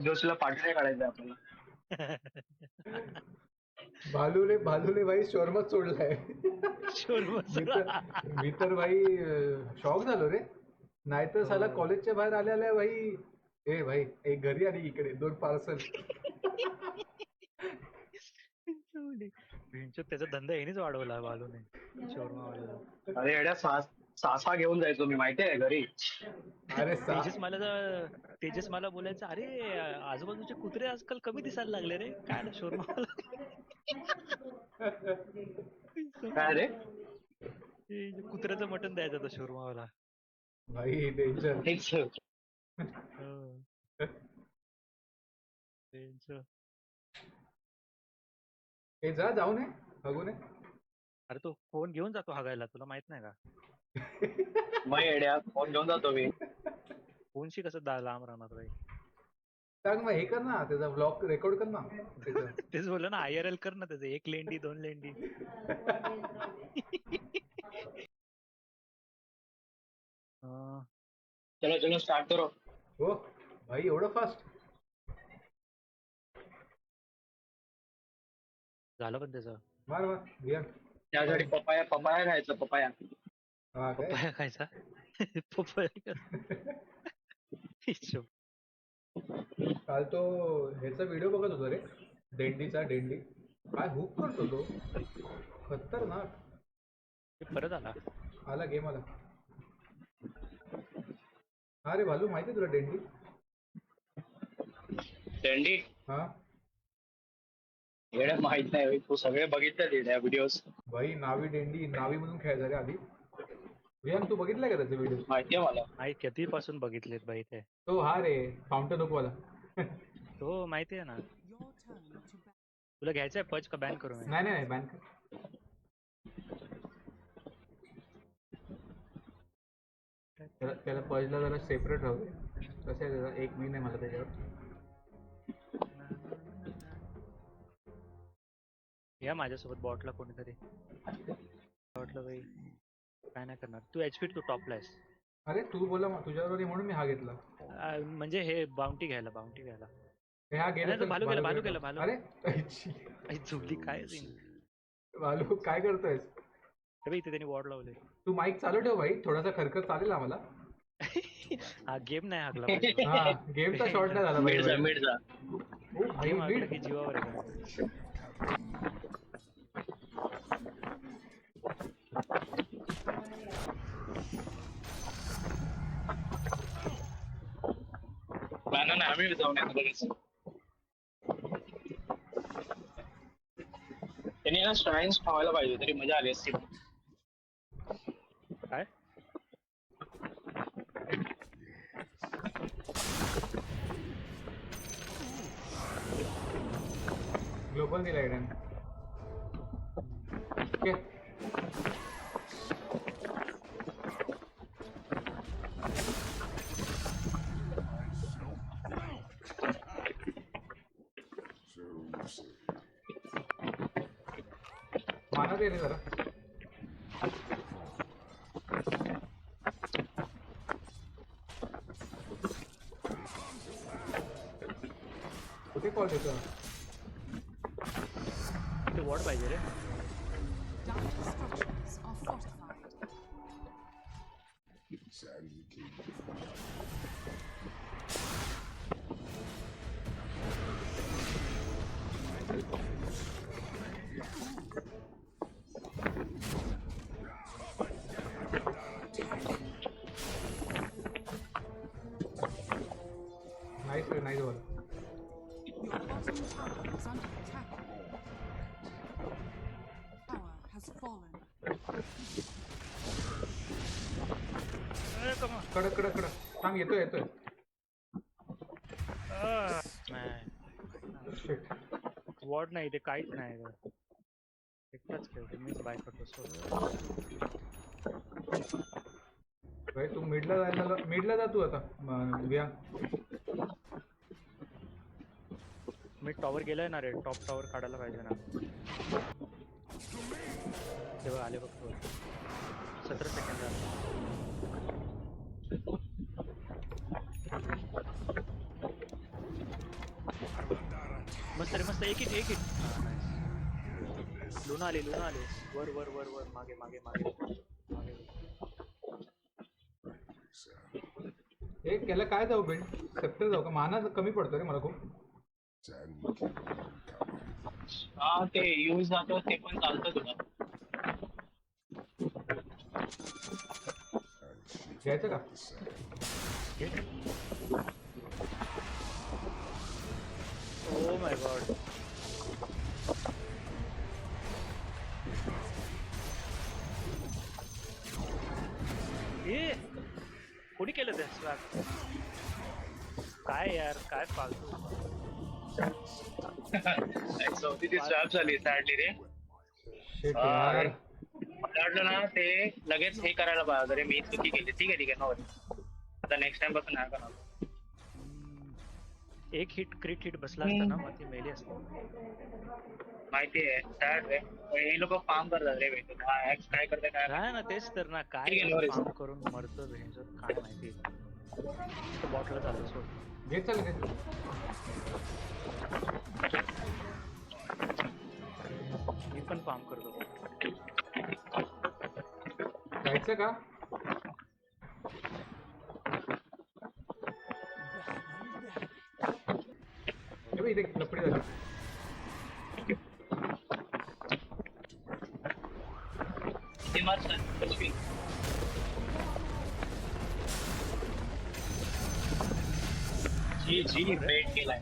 जोशीला पाठी नाही काढायचं आपल्याला. भालूले भालूले भाई शोरमा सोडलाय. मी तर भाई शॉक झालो रे. नाहीतर साला कॉलेजच्या बाहेर आल्या भाई ए भाई एक घरी आणि इकडे 2 पार्सल. त्याचा धंदा यानेच वाढवला बालूने शोरमा वाल्याला. अरे एवढ्या सासा घेऊन जायचो मी माहितीये घरी. अरे तेजस मला बोलायचं, अरे आजूबाजूचे कुत्रे आजकाल कमी दिसायला लागले रे, काय शोरमा काय रे कुत्र्याचं मटण द्यायचं होतं शोरमावाला भाई डेंजर. ए जा जाऊ नये बघू नये. अरे तो फोन घेऊन जातो हागायला, तुला माहित नाही का? मग एड्या फोन घेऊन जातो मी. फोनशी कसं लांब राहणार भाई. सांग मग हे कर ना त्याचा ब्लॉग रेकॉर्ड कर ना. तेच बोललं ना, IRL कर ना त्याचं, 1 लेंडी 2 लेंडी. चलो चलो स्टार्ट करो. हो भाई एवढं फास्ट झालं पण त्याचं. मार मार घ्या. त्यासाठी पपाया खायचं पपाया. हा काय पपाया खायचा. पपाया काल तो ह्याचा व्हिडिओ बघत होता रे, डेंडीचा. डेंडी काय हुक करतो तो, खतरनाक. परत आला गेम आला. अरे भालू माहिती तुला डेंडी? डेंडी हा एवढ्या माहित नाही तू सगळे बघितले व्हिडिओज. भाई नावी डेंडी नावी म्हणून खेळायचा रे आधी. रियान तू बघितलाय का त्याचे व्हिडिओ? माहितीये मला. कधीपासून बघितलेत भाई ते. तो हा रे फाउंटन ओक वाला. तो माहितीये ना. तुला घ्यायचंय पच का बॅन करू? नाही बॅन कर. त्याला पजला जरा सेपरेट राहू दे. कसं आहे त्याचा एक मीन आहे मला त्याच्यावर. या माझ्यासोबत बॉटला कोणीतरी. वाटलं भाई काय नाही करणार. तू HP तू टॉपला आहेस. अरे तू बोला तुझ्याबरोबर म्हणून मी हा घेतला. म्हणजे हे बाउंटी घ्यायला हे हा गेला. भालू गेला. अरे झुकली काय भालू काय करतोयस? इथे त्यांनी वॉर्ड लावले. तू माईक चालू ठेव भाई, थोडासा खरखर चालेल आम्हाला. हा गेम नाही हाकला. हा गेमचा शॉर्ट नाही झाला मिडजा मिडजा. की जीवावर आहे. नाही आम्ही जाऊन येतो लगेच. त्यांनी ना स्ट्राईन्स खावायला पाहिजे तरी मजा आली असती. काय ग्लोबल दिला एडन. माना दे रे जरा. कुठे कॉल देतो? ते वॉर्ड पाहिजे रे. नाही जवळ. कडक कडक कडक सांग. येतोय वॉर्ड नाही ते काहीच नाही. एकटाच खेळतो मीच बाय करतो. भाई तू मिडला जा तू आता. मी टॉवर गेलोय ना रे. टॉप टॉवर काढायला पाहिजे ना. तेव्हा आले बघतो. 17 सेकंद झाले. मस्त रे मस्त. एक हिट एक हिट. लुना आले वर वर वर वर मागे मागे मागे मागे. एक केलं काय जाऊ बिल्ड सेप्टर जाऊ का माना कमी पडतो रे मला खूप. हा ते यूज जातो ते पण चालतं तुला. घ्यायचं का ओ माय गॉड. ए कोणी केलं ते स्वॅप? काय यार काय फालतू. चौथी ती स्वॅप झाली सॅडली रे. Shit यार. मला वाटलं ना ते लगेच हे करायला पाहिजे रे. मी चुकी केली. ठीक आहे नो वरी. आता नेक्स्ट टाइम पासून नाही करणार. एक हिट क्रिट हिट बसला असता ना मग ती मेली असते. माहिती आहे सॅड रे. हे लोक फार्म करतात रे भेटून. काय करते काय काय ना तेच तर ना काय ठीक आहे, no worries. काम करून मरतो भेंजो काय माहिती. बॉटल चालू सोड. घे चल घे. मी पण फार्म करतो. जायचं का हे बघ, इथे लपडी झाली. ते मार सर. जी ब्रेड केलाय.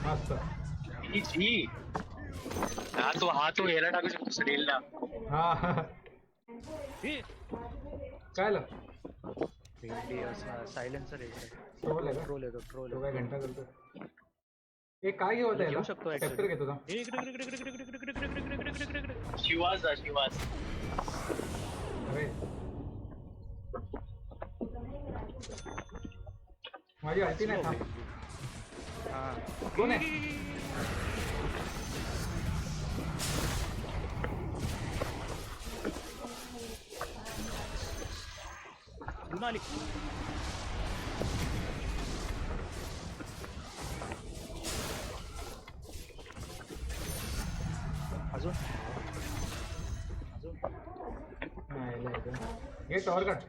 मस्त. जी हा तो याला टाकू शकतो स्टीलला. हा हे काय आलं भेंडी असा सायलेन्सर आहे. ट्रोल आहे का ट्रोल येतो ट्रोल तो काय घंटा करतो. हे काय घेऊ आता घेऊ याला शकतो सेप्टर घेतो का शिवाज अरे माझी अल्टी नाही थांब. हा कोण आहे लुना आली. अजून घे टॉवर काढ.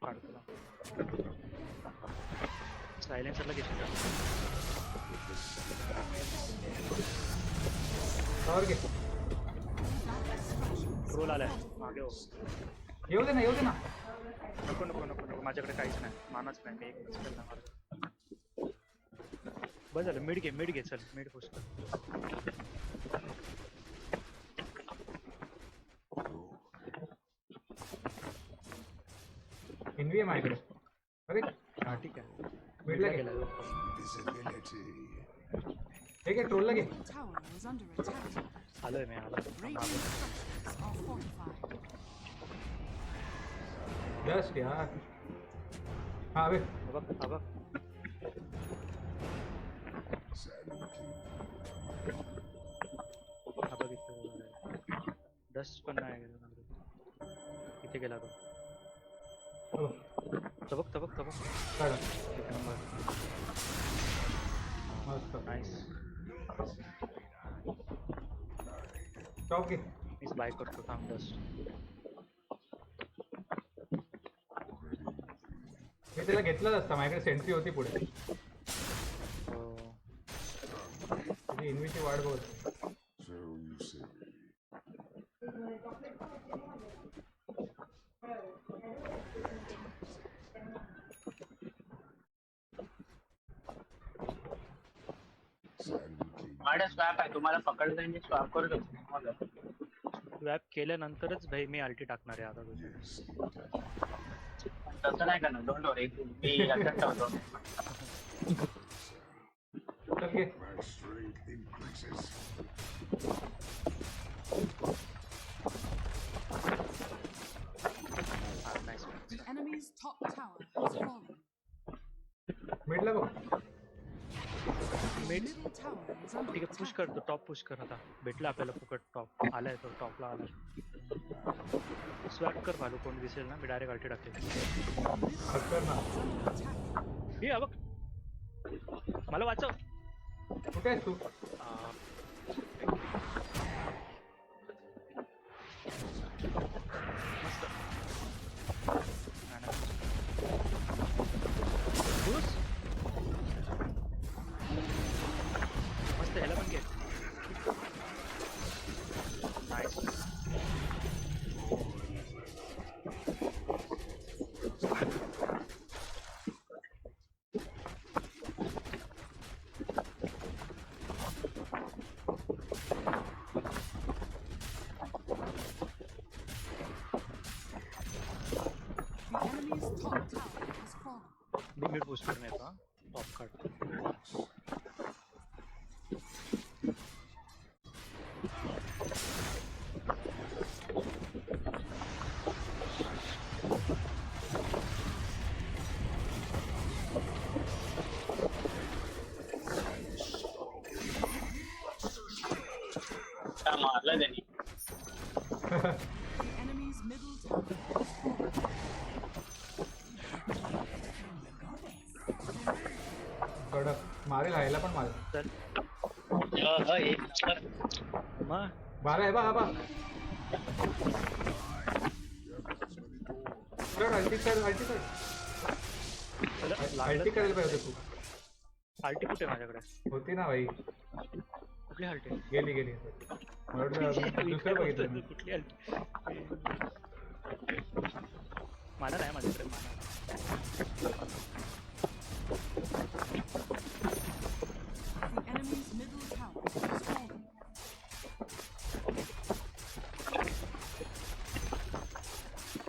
काढतो ना. सायलेन्सरला घेशील का? टॉवर घे. ट्रोल आलाय मागे हो. येऊ दे ना नको नको नको नको माझ्याकडे काहीच नाही. मानाच नाही. मी एक स्पेल नाही मारत. बस झालं. मिड घे चल मिड पुश कर. इन्व्ही आहे माझ्याकडे. अरे हा ठीक आहे. मिडला गेला घे. हे घे ट्रोलला घे. Tower is under attack. आलोय मी आलोय. Radiant structures are fortified. Just यार हा बे बघ हा बघ. हा बघ इथं डस्ट पण नाही. इथे गेला तो. हो, तबक काढा. एक नंबर. मस्त नाईस. टॉप घे. मीच बाय करतो थांब डस्ट. मी त्याला घेतलंच असतं माझ्याकडे सेंट्री होती पुढे. तुझी इन्व्हीची वाट बघ. माझ्या स्वॅप आहे. तुम्हाला पकडलं मी स्वॅप करू शकतो. स्वॅप केल्यानंतरच भाई मी अल्टी टाकणार आहे आता तुझी. तसं नाही करणार. डोंट वरी. मी लक्षात ठेवतो. चल घे. Nice. The enemy's top tower has fallen. मिडला बघ. Mid Middle tower is under ठीक आहे. Push attack. कर. तो टॉप पुश कर आता. भेटला आपल्याला फुकट टॉप. आलाय तो टॉपला आलाय. स्वॅप कर भालू कोण दिसेल ना मी डायरेक्ट अल्टी टाकेल. खतरनाक. Under attack. हे बघ मला वाचव. कुठे आहेस तू? आ, मस्त. नाही, नाही. घुस. मस्त ह्याला पण घे. Nice. The enemy's top tower has fallen. Me mid boost करून येतो. Top card. मारला त्यांनी. The enemy's middle tower has fallen. कडक मारेल ह्याला पण मारेल. चल एक नंबर. मग बारा आहे बा हा बा. अल्टी कर अल्टी कर. लागलं. अल्टी करायला पाहिजे तू. आल्टी कुठे माझ्याकडे? होती ना भाई. कुठली आल्टी? गेली गेली. मला वाटलं दुसरं बघितलं मी. कुठली आल्टी? मला नाही माझ्याकडे मला. The enemy's middle tower has fallen.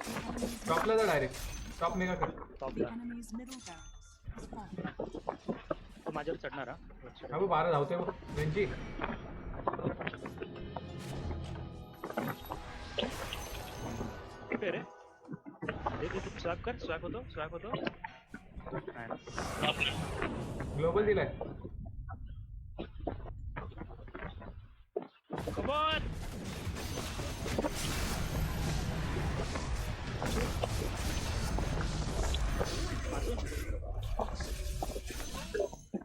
The enemy's टॉपला जा डायरेक्ट. टॉप मेगा कर. The टॉपला enemy's middle barracks has fallen. तो माझ्यावर चढणार हा. हा बघ 12 धावतोय बघ. रेंजी. कुठे रे? दे स्वॅप कर. स्वॅप होतो. नाही ना. ग्लोबल दिलाय. Come on!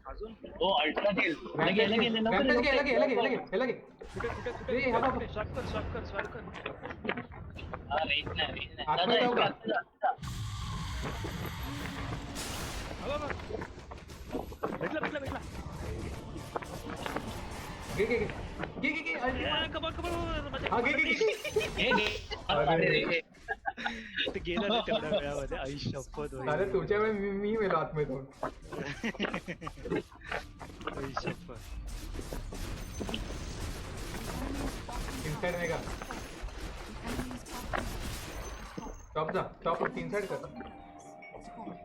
अजून हो अल्ट्रा केल. रॅम्पेज घे, याला घे. कुठे ए, हा बघ. स्वॅप कर. हा रेंज नाही. आतमध्ये जाऊ का? भेटला. घे. कमॉन. हा घे. अरे ते गेलं ना तेवढ्या वेळामध्ये. आई शपथ होईल. अरे तुमच्या वेळी मी मेलो आतमध्ये जाऊन. आई शपथ. Inside mega. The enemy's bottom tower. Top जा. टॉप इनसाइड कर. Has fallen.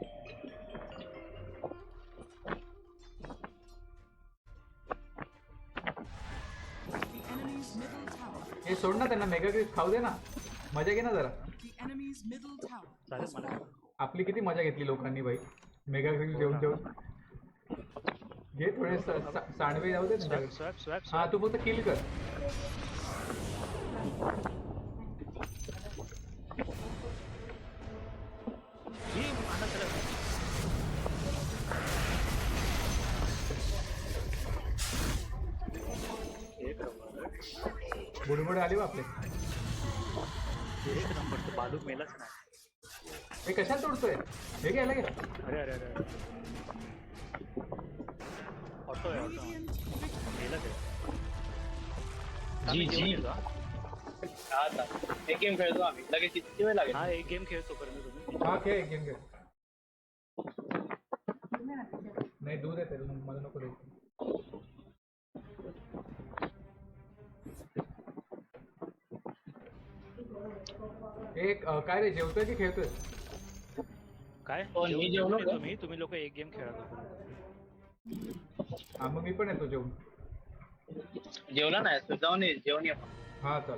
The enemy's middle tower. हे सोड ना त्यांना मेगा ग्रिप खाऊ दे ना. मजा घे ना जरा. The enemy's middle tower चालेल has मला. fallen. आपली किती मजा घेतली लोकांनी भाई. मेगा ग्रिप जेवून. घे थोडे सांडवे जाऊ दे त्यांच्याकडे. स्वॅप. हा तू फक्त किल कर. एक नंबर. बुडबुड आली बा आपले. एक नंबर. तो बालू मेलाच नाही. हे कशाला तोडतोय? हे घे. अरे ऑटो आहे. Radiant victory. मेला ते. जी. एक गेम खेळतो आम्ही. लगेच किती वेळ लागेल? हा एक गेम खेळतो पर्यंत तुम्ही. हा खेळ गेम खेळ. नाही दूध आहे मला नको दे. एक काय रे जेवतोय की खेळतोय? काय हो, मी जेवलो का? तुम्ही लोक एक गेम खेळत होते. हा मग मी पण येतो जेवून. जेवला नाही जाऊन ये जेवण ये. हा चल.